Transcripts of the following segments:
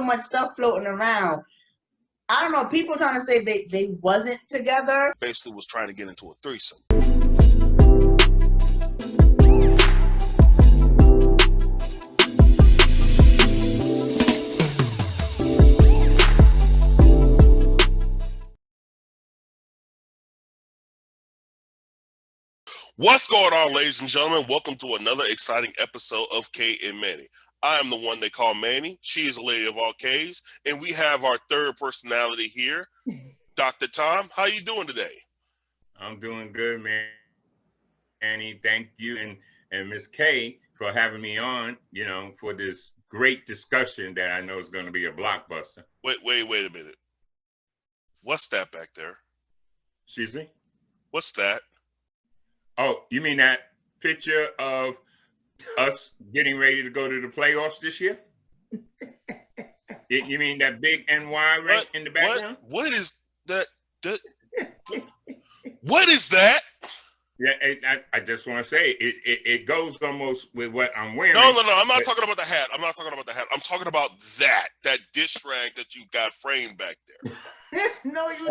much stuff floating around. I don't know. People trying to say they wasn't together. Basically was trying to get into a threesome. What's going on, ladies and gentlemen? Welcome to another exciting episode of K and Manny. I am the one they call Manny. She is a lady of all K's, and we have our third personality here, Dr. Tom. How you doing today? I'm doing good, Manny. Thank you and Miss K for having me on, for this great discussion that I know is going to be a blockbuster. Wait a minute. What's that back there? Excuse me? What's that? Oh, you mean that picture of us getting ready to go to the playoffs this year? You mean that big NY right in the background? What is that? What is that? Yeah, I just want to say it goes almost with what I'm wearing. No. I'm not talking about the hat. I'm talking about that dish rag that you got framed back there. No, you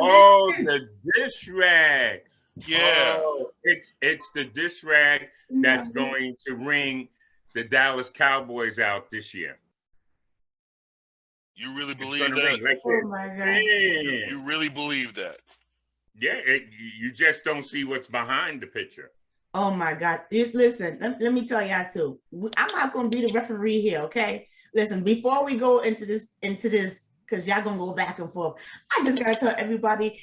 didn't. The dish rag. Yeah. Oh, it's the dish rag that's going to ring the Dallas Cowboys out this year. You really believe that? Right, oh my God. You really believe that? Yeah, you just don't see what's behind the picture. Oh my God. Listen, let me tell y'all too. I'm not going to be the referee here, okay? Listen, before we go into this, because y'all going to go back and forth, I just got to tell everybody,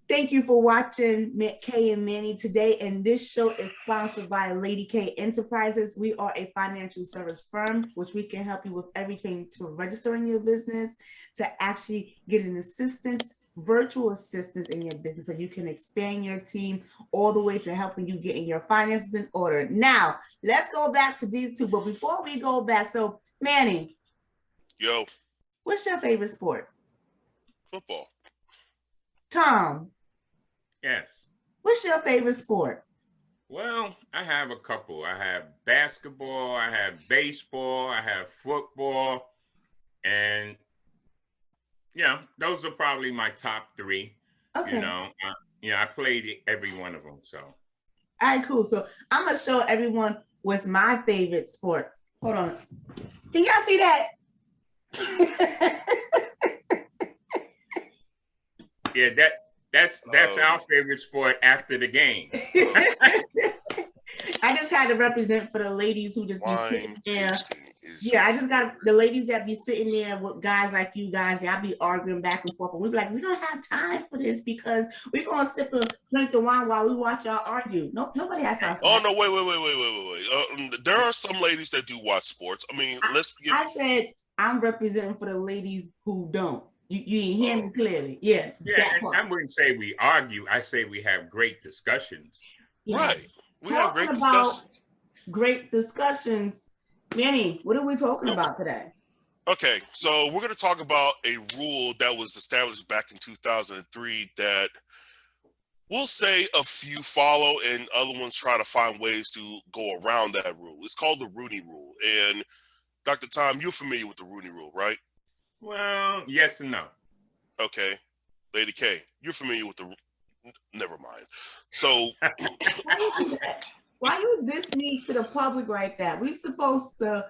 thank you for watching K and Manny today. And this show is sponsored by Lady K Enterprises. We are a financial service firm, which we can help you with everything to registering your business, to actually get an assistance, virtual assistance in your business so you can expand your team, all the way to helping you getting your finances in order. Now, let's go back to these two. But before we go back, so Manny. Yo. What's your favorite sport? Football. Tom. Yes. What's your favorite sport? Well, I have a couple. I have basketball, I have baseball, I have football, and those are probably my top three. Okay. I played every one of them. So. All right, cool. So I'm gonna show everyone what's my favorite sport. Hold on. Can y'all see that? Yeah, that's our favorite sport after the game. I just had to represent for the ladies who just be sitting there. Yeah, I just got the ladies that be sitting there with guys like you guys. Y'all be arguing back and forth. And we be like, we don't have time for this because we're going to sip and drink the wine while we watch y'all argue. No, nobody has time for that. No, wait. There are some ladies that do watch sports. I mean, I said I'm representing for the ladies who don't. You didn't hear me clearly. Yeah. I wouldn't say we argue. I say we have great discussions. Yeah. Right. We talking have great about discussions. Great discussions. Manny, what are we talking about today? Okay, so we're going to talk about a rule that was established back in 2003 that we'll say a few follow and other ones try to find ways to go around that rule. It's called the Rooney Rule. And Dr. Tom, you're familiar with the Rooney Rule, right? Well, yes and no. Okay. Lady K, you're familiar with the never mind. So why you diss me to the public like that? We supposed to,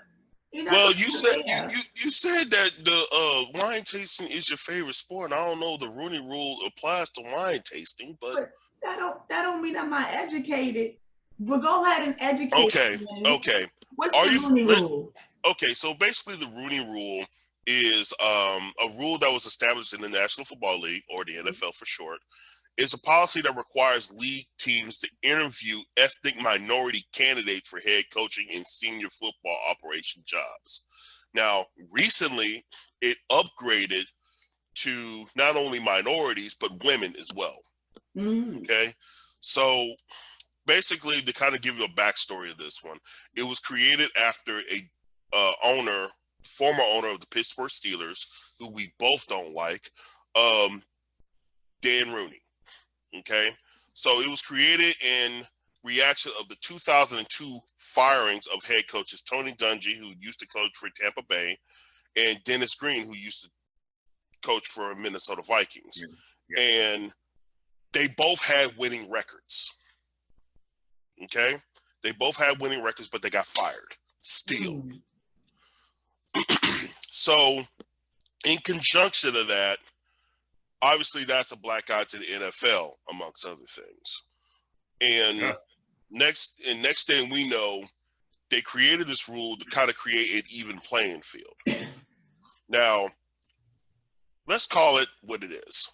Well, you said that the wine tasting is your favorite sport, and I don't know the Rooney Rule applies to wine tasting, but that don't mean I'm not educated. But go ahead and educate me. Okay. What's the Rooney Rule? Okay, so basically the Rooney Rule is a rule that was established in the National Football League, or the NFL for short. It's a policy that requires league teams to interview ethnic minority candidates for head coaching and senior football operation jobs. Now, recently, it upgraded to not only minorities, but women as well. Okay? So basically, to kind of give you a backstory of this one, it was created after a former owner of the Pittsburgh Steelers, who we both don't like, Dan Rooney. Okay, so it was created in reaction of the 2002 firings of head coaches Tony Dungy, who used to coach for Tampa Bay, and Dennis Green, who used to coach for Minnesota Vikings. Yeah. And they both had winning records. Okay? They both had winning records, but they got fired still. So, in conjunction to that, obviously that's a black eye to the NFL, amongst other things. And next thing we know, they created this rule to kind of create an even playing field. Now, let's call it what it is.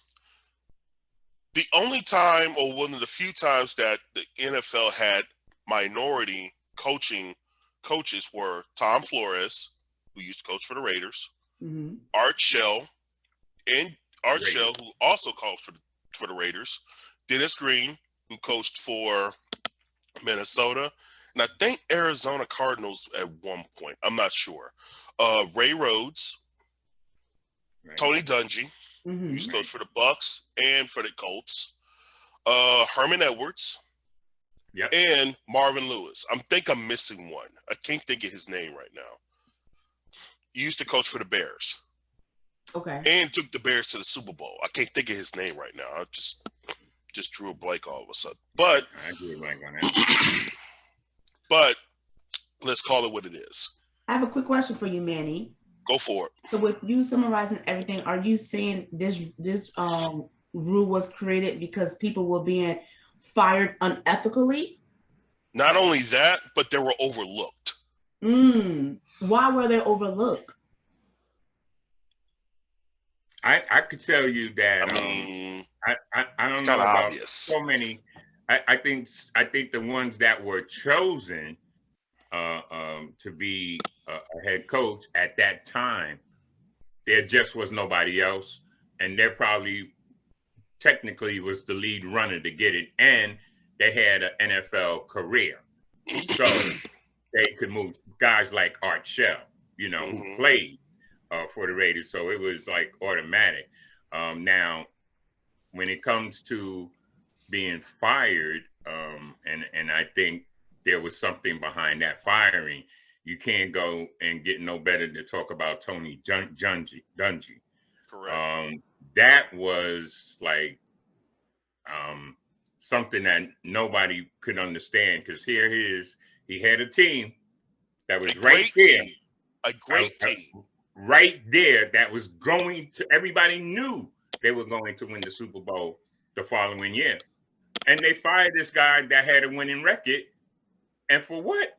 The only time, or one of the few times, that the NFL had minority coaches were Tom Flores, who used to coach for the Raiders, Art Shell, who also coached for the Raiders, Dennis Green, who coached for Minnesota, and I think Arizona Cardinals at one point. I'm not sure. Ray Rhodes, Tony Dungy, who used to coach for the Bucks and for the Colts, Herman Edwards, and Marvin Lewis. I'm missing one. I can't think of his name right now. He used to coach for the Bears. Okay. And took the Bears to the Super Bowl. I can't think of his name right now. I just drew a blank all of a sudden. But I drew a blank on that. But let's call it what it is. I have a quick question for you, Manny. Go for it. So with you summarizing everything, are you saying this rule was created because people were being fired unethically? Not only that, but they were overlooked. Why were they overlooked? I could tell you that. I don't know about obvious. So many. I think the ones that were chosen to be a head coach at that time, there just was nobody else, and there probably technically was the lead runner to get it, and they had an NFL career, so they could move guys like Art Shell, who played for the Raiders, so it was like automatic. Now, when it comes to being fired, and I think there was something behind that firing. You can't go and get no better to talk about Tony Dungy. Correct. That was like something that nobody could understand, because he had a team that was right there. A great team. Right there, that was going to, everybody knew they were going to win the Super Bowl the following year. And they fired this guy that had a winning record. And for what?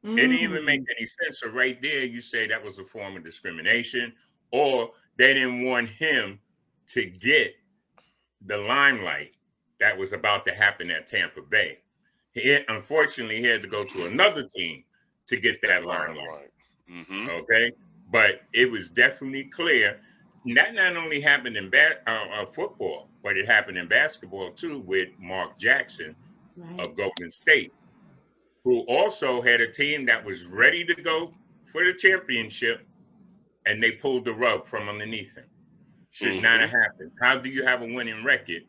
It didn't even make any sense. So right there, you say that was a form of discrimination, or they didn't want him to get the limelight that was about to happen at Tampa Bay. Unfortunately, he had to go to another team to get that limelight. Okay? But it was definitely clear. That not only happened in football, but it happened in basketball too, with Mark Jackson of Golden State, who also had a team that was ready to go for the championship, and they pulled the rug from underneath him. Should not have happened. How do you have a winning record,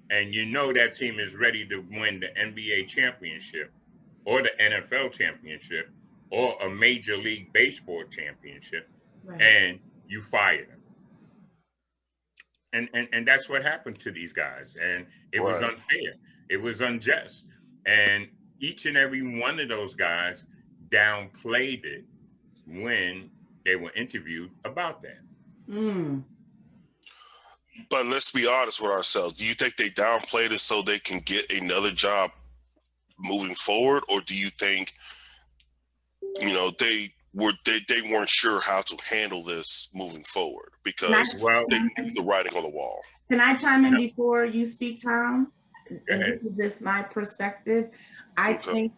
and that team is ready to win the NBA championship, or the NFL championship, or a Major League Baseball championship, and you fire them? And that's what happened to these guys. And it was unfair. It was unjust. And each and every one of those guys downplayed it when they were interviewed about that. But let's be honest with ourselves. Do you think they downplayed it so they can get another job moving forward? Or do you think, they weren't sure how to handle this moving forward because they knew the writing on the wall? Can I chime in before you speak, Tom? And this is just my perspective. I think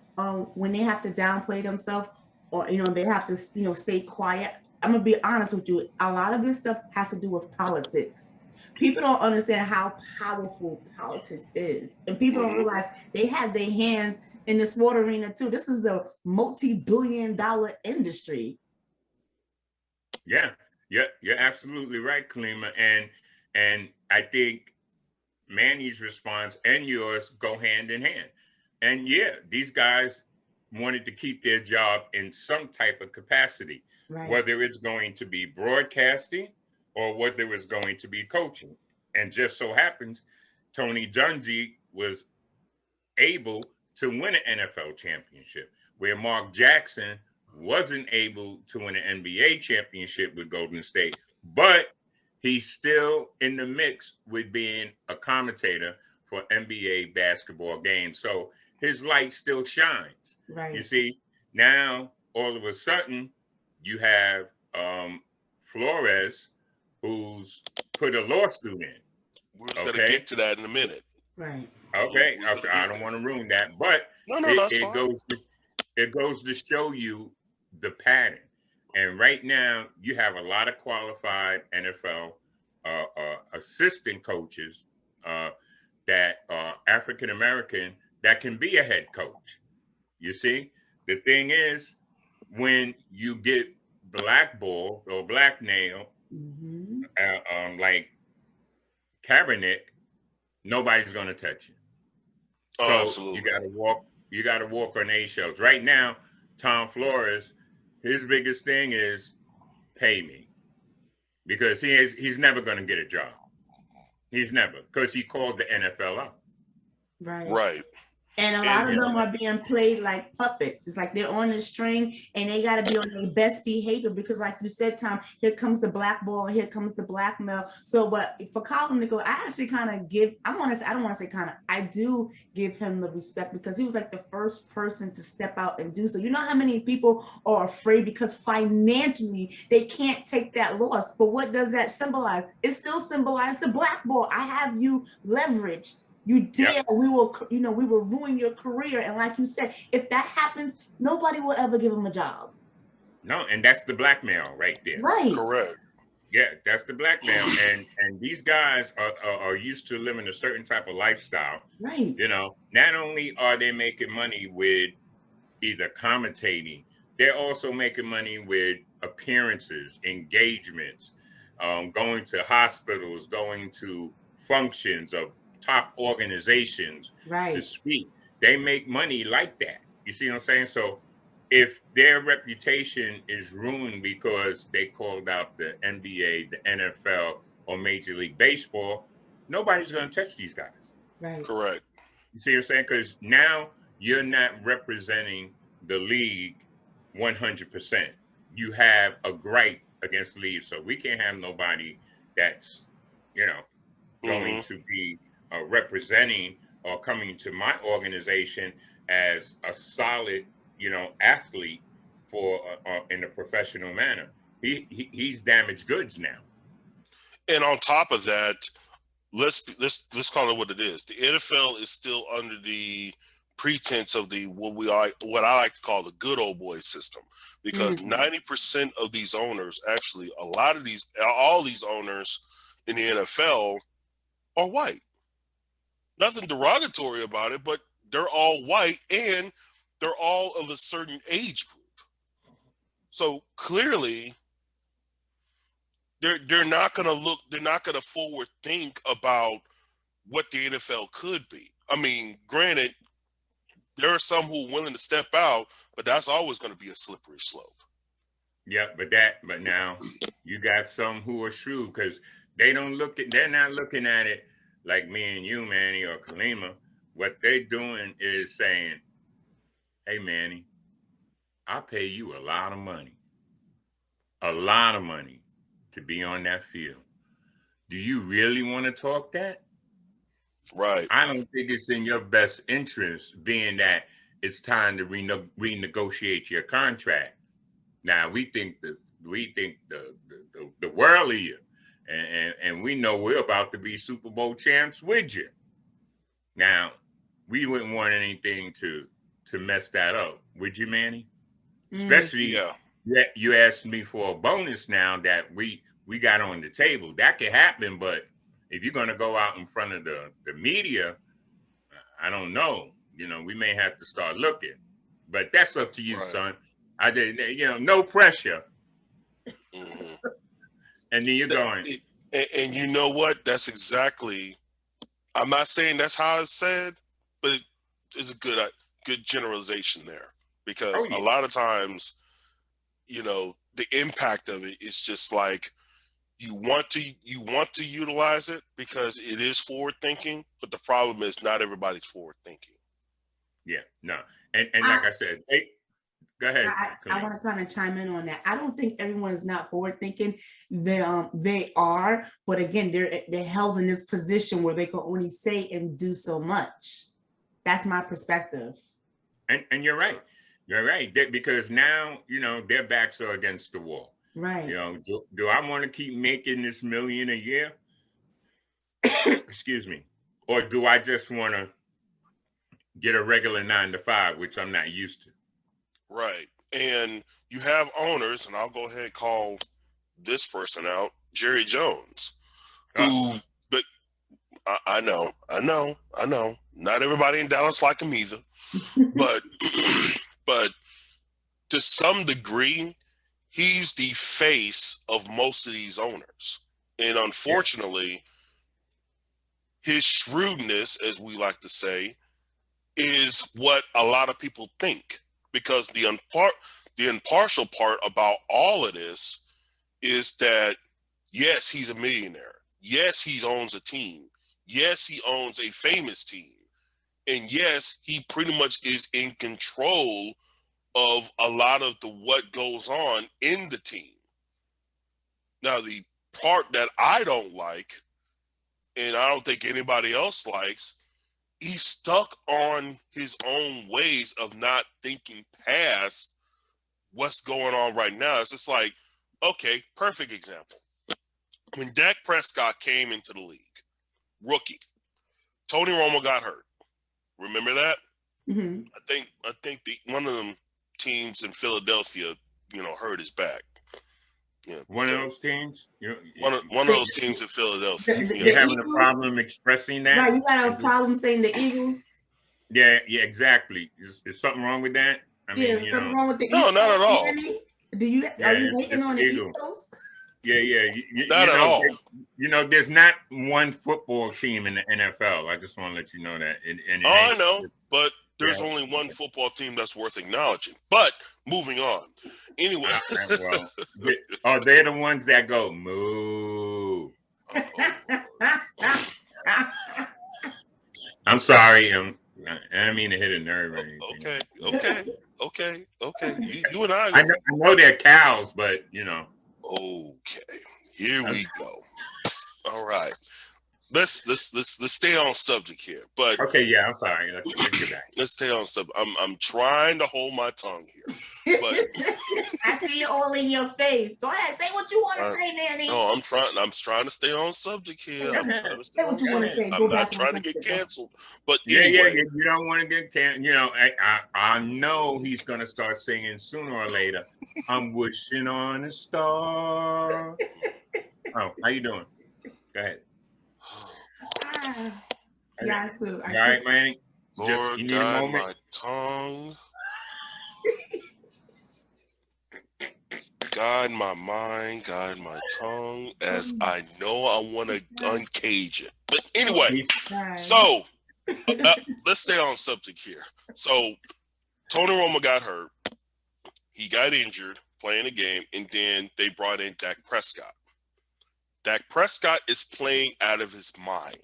when they have to downplay themselves, or they have to stay quiet, I'm gonna be honest with you, a lot of this stuff has to do with politics. People don't understand how powerful politics is, and people don't realize they have their hands in the sport arena too. This is a multi-billion-dollar industry. Yeah, you're absolutely right, Kalima. And I think Manny's response and yours go hand in hand. And these guys wanted to keep their job in some type of capacity. Right. whether it's going to be broadcasting or whether it's going to be coaching. And just so happens, Tony Dungy was able to win an NFL championship, where Mark Jackson wasn't able to win an NBA championship with Golden State, but he's still in the mix with being a commentator for NBA basketball games. So his light still shines. Right. You see, now all of a sudden you have Flores, who's put a lawsuit in. We're going to get to that in a minute. Right. Okay, I don't want to ruin that, but it goes to show you the pattern. And right now, you have a lot of qualified NFL assistant coaches that are African American that can be a head coach. You see, the thing is, when you get blackballed or blackmailed, like Kaepernick, nobody's going to touch you. So absolutely. You gotta walk on eggshells. Right now, Tom Flores, his biggest thing is pay me, because he's never gonna get a job. He's never, because he called the NFL up. Right. And a lot of them are being played like puppets. It's like they're on the string and they got to be on their best behavior, because like you said, Tom, here comes the black ball and here comes the blackmail. So, but for Colin to go, I actually kind of I do give him the respect, because he was like the first person to step out and do so. You know how many people are afraid because financially they can't take that loss. But what does that symbolize? It still symbolizes the black ball. I have you leveraged. You dare, we will ruin your career. And like you said, if that happens, nobody will ever give him a job. No, and that's the blackmail right there. Right. Correct. Yeah, that's the blackmail. And these guys are used to living a certain type of lifestyle. Right. You know, not only are they making money with either commentating, they're also making money with appearances, engagements, going to hospitals, going to functions of top organizations to speak. They make money like that. You see what I'm saying? So if their reputation is ruined because they called out the NBA, the NFL, or Major League Baseball, nobody's going to touch these guys. Right. Correct. You see what I'm saying? Because now you're not representing the league 100%. You have a gripe against the league. So we can't have nobody that's, going to be representing or coming to my organization as a solid, athlete for in a professional manner. He's damaged goods now. And on top of that, let's call it what it is. The NFL is still under the pretense of what I like to call the good old boy system, because 90% of these owners, actually, all these owners in the NFL are white. Nothing derogatory about it, but they're all white and they're all of a certain age group. So clearly, they're not going to forward think about what the NFL could be. I mean, granted, there are some who are willing to step out, but that's always going to be a slippery slope. Yeah, but now you got some who are shrewd, because they're not looking at it like me and you, Manny, or Kalima. What they're doing is saying, hey, Manny, I'll pay you a lot of money to be on that field. Do you really want to talk that? Right. I don't think it's in your best interest, being that it's time to renegotiate your contract. Now we think the world of you. And we know we're about to be Super Bowl champs with you. Now, we wouldn't want anything to mess that up, would you, Manny? Especially, you asked me for a bonus now that we got on the table. That could happen, but if you're going to go out in front of the media, I don't know. We may have to start looking. But that's up to you, son. No pressure. Mm-hmm. And then you're going. And you know what? That's exactly. I'm not saying that's how it's said, but it's a good generalization there, because a lot of times, the impact of it is just like you want to utilize it because it is forward thinking, but the problem is not everybody's forward thinking. Yeah, no, and like I said, hey, go ahead. I want to kind of chime in on that. I don't think everyone is not forward thinking. They are, but again, they're held in this position where they can only say and do so much. That's my perspective. And you're right. You're right. Because now, their backs are against the wall. Right. Do I want to keep making this $1 million a year? Excuse me. Or do I just want to get a regular 9-to-5, which I'm not used to? Right. And you have owners, and I'll go ahead and call this person out, Jerry Jones, who, but I know. Not everybody in Dallas like him either. but to some degree, he's the face of most of these owners. And unfortunately, his shrewdness, as we like to say, is what a lot of people think. Because the impartial part about all of this is that, yes, he's a millionaire. Yes, he owns a team. Yes, he owns a famous team. And yes, he pretty much is in control of a lot of what goes on in the team. Now, the part that I don't like, and I don't think anybody else likes, he's stuck on his own ways of not thinking past what's going on right now. It's just like, okay, perfect example. When Dak Prescott came into the league, rookie, Tony Romo got hurt. Remember that? Mm-hmm. I think one of them teams in Philadelphia, hurt his back. Yeah, one of those teams. One of those teams in Philadelphia. You're having a problem expressing that. Right, you got a problem saying the Eagles. Yeah, exactly. Is something wrong with that? I mean, something wrong with the no, East not at all. Are you hating on the East Coast? Yeah. Not at all. There's not one football team in the NFL. I just want to let you know that. I know, but there's only one football team that's worth acknowledging. But moving on. Anyway. They're the ones that go moo. I'm sorry. I didn't mean to hit a nerve or anything. Okay. You and I know they're cows, but Okay, here we go. All right, let's stay on subject here. But okay, yeah, I'm sorry. Let's get back. Let's stay on subject. I'm trying to hold my tongue here, but I see it all in your face. Go ahead, say what you want to say, Manny. No, I'm trying to stay on subject here. I'm trying to stay say what you want to say. I'm not trying to get canceled. But yeah, anyway. You don't want to get canceled. I know he's gonna start singing sooner or later. I'm wishing on a star. Oh, how you doing? Go ahead. Yeah, too. All right, Manny. Lord, you need guide a moment. my tongue. Guide my mind, guide my tongue, as I know I want to uncage it. But anyway, so let's stay on subject here. So Tony Romo got hurt. He got injured playing a game, and then they brought in Dak Prescott. Dak Prescott is playing out of his mind,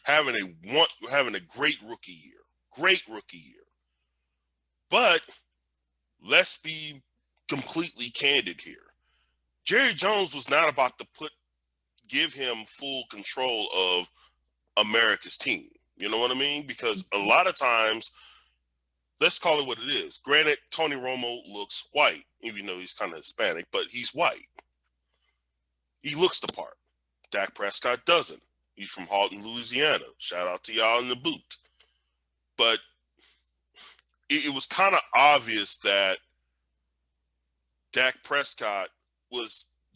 having a great rookie year. But let's be completely candid here. Jerry Jones was not about to give him full control of America's team. You know what I mean? Because a lot of times, let's call it what it is. Granted, Tony Romo looks white, even though he's kind of Hispanic, but he's white. He looks the part. Dak Prescott doesn't. He's from Halton, Louisiana. Shout out to y'all in the boot. But it was kind of obvious that Dak Prescott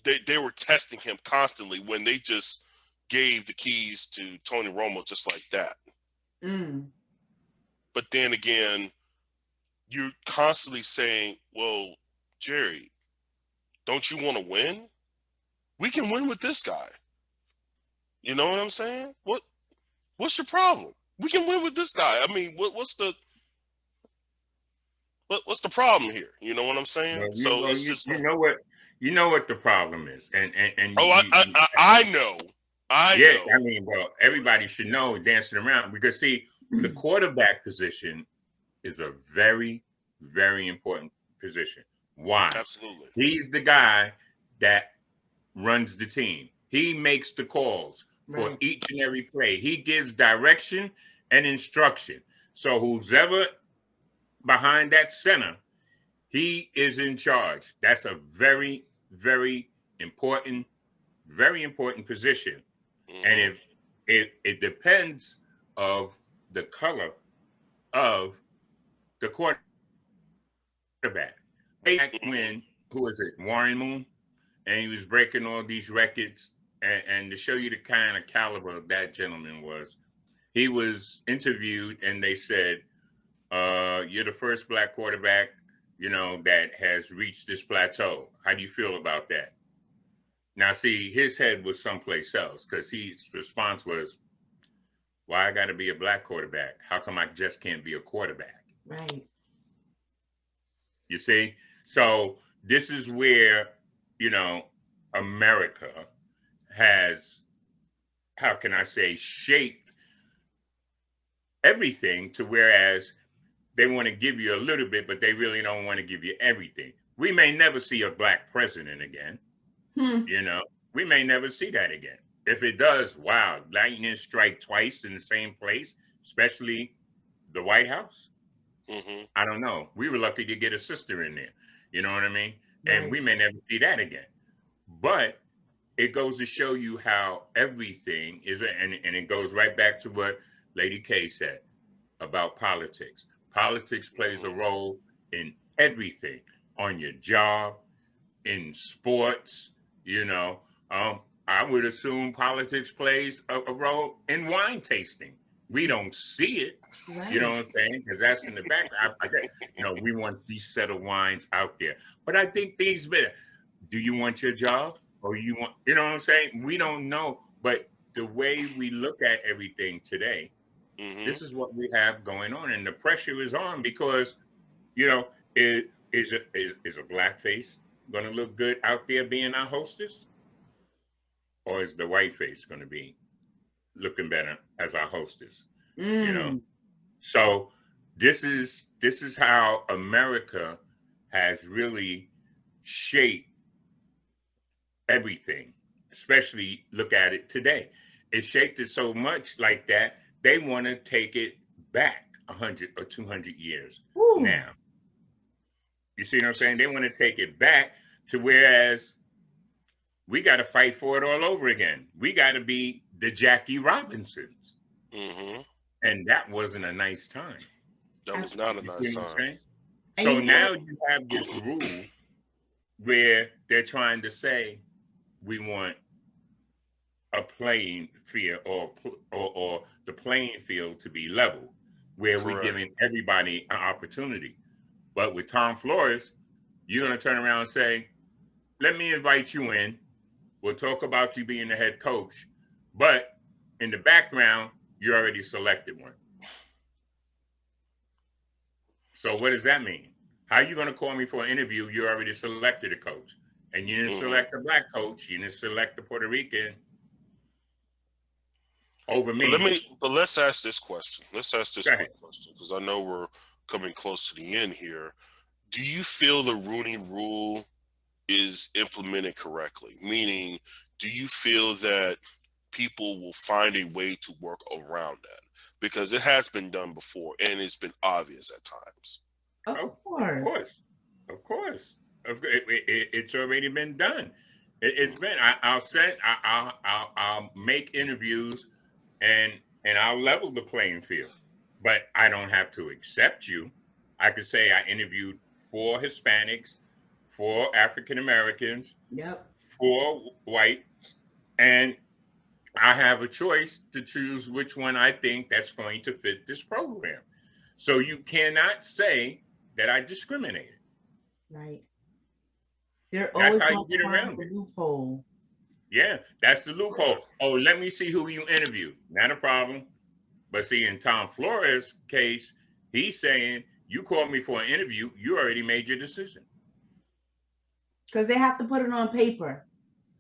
they were testing him constantly when they just gave the keys to Tony Romo just like that. Mm. But then again, you're constantly saying, well, Jerry, don't you want to win? We can win with this guy. You know what I'm saying? What's your problem? We can win with this guy. I mean, what's the what's the problem here? You know what I'm saying? Well, So it's just you like, know what the problem is, and oh, I know, I yeah, know. I mean, well, everybody should know dancing around because see, the quarterback position is a very, very important position. Why? Absolutely. He's the guy that runs the team. He makes the calls for Right. each and every play. He gives direction and instruction. So who's ever behind that center, he is in charge. That's a very, important, very important position. And Hmm. if it depends of the color of the quarterback. Back Hmm. when who was it? Warren Moon, and he was breaking all these records. And to show you the kind of caliber that gentleman was, he was interviewed, and they said, "You're the first black quarterback, that has reached this plateau. How do you feel about that?" Now, see, his head was someplace else because his response was, "Why I got to be a black quarterback? How come I just can't be a quarterback?" Right. You see? So this is where, America has, how can I say, shaped everything to whereas they want to give you a little bit, but they really don't want to give you everything. We may never see a black president again, Hmm. you know. We may never see that again. If it does, wow, lightning strike twice in the same place, especially the White House. Hmm. I don't know. We were lucky to get a sister in there. You know what I mean? And Right. we may never see that again. But it goes to show you how everything is, and it goes right back to what Lady K said about politics. Politics plays a Hmm. role in everything on your job, in sports, you know. I would assume politics plays a role in wine tasting. We don't see it, you know Right. what I'm saying? Because that's in the background. We want these set of wines out there. But I think these better. Do you want your job? Or you know what I'm saying? We don't know. But the way we look at everything today, Hmm. this is what we have going on. And the pressure is on because, you know, is a black face going to look good out there being our hostess? Or is the white face going to be looking better as our hostess? You know? Mm. So this is how America has really shaped everything, especially look at it today. It shaped it so much like that they want to take it back 100 or 200 years Ooh. now. You see what I'm saying? They want to take it back to whereas we got to fight for it all over again. We got to be the Jackie Robinsons. Hmm. And that wasn't a nice time. That was not a You see nice what I'm time. saying? And So you know, now you have this rule where they're trying to say we want a playing field or the playing field to be level, where we're Correct. giving everybody an opportunity. But with Tom Flores, you're going to turn around and say, let me invite you in. We'll talk about you being the head coach. But in the background, you already selected one. So what does that mean? How are you going to call me for an interview? You already selected a coach. And you didn't Hmm. select a black coach. You didn't select a Puerto Rican over But me. let's ask this question. Let's ask this Go ahead. quick question because I know we're coming close to the end here. Do you feel the Rooney Rule is implemented correctly? Meaning, do you feel that people will find a way to work around that? Because it has been done before and it's been obvious at times. of Oh, of course. course. Of course. It's already been done. It's Mm. been. I'll send. I'll make interviews, and I'll level the playing field. But I don't have to accept you. I could say I interviewed 4 Hispanics, 4 African Americans, Yep. 4 whites, and I have a choice to choose which one I think that's going to fit this program. So you cannot say that I discriminated. Right. They're That's always how going you to get find around the it. loophole. Yeah, that's the Correct. loophole. Oh, let me see who you interview. Not a problem. But see, in Tom Flores' case, he's saying You called me for an interview. You already made your decision. Because they have to put it on paper.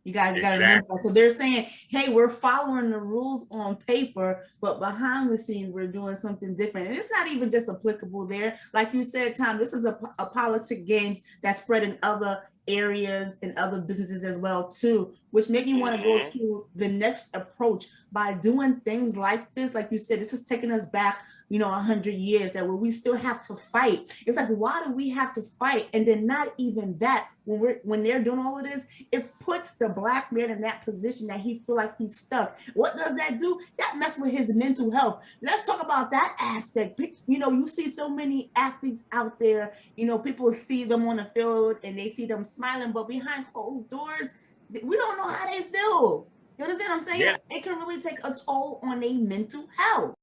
You gotta Exactly. remember that. So they're saying, hey, we're following the rules on paper, but behind the scenes, we're doing something different. And it's not even just applicable there. Like you said, Tom, this is a politic games that spread in other areas and other businesses as well, too, which make me want to go to the next approach by doing things like this. Like you said, this is taking us back, 100 years, that where we still have to fight. It's like, why do we have to fight? And then not even that, when they're doing all of this, it puts the Black man in that position that he feel like he's stuck. What does that do? That messes with his mental health. Let's talk about that aspect. You see so many athletes out there, people see them on the field and they see them smiling, but behind closed doors, we don't know how they feel. You understand what I'm saying? Yeah. It can really take a toll on their mental health.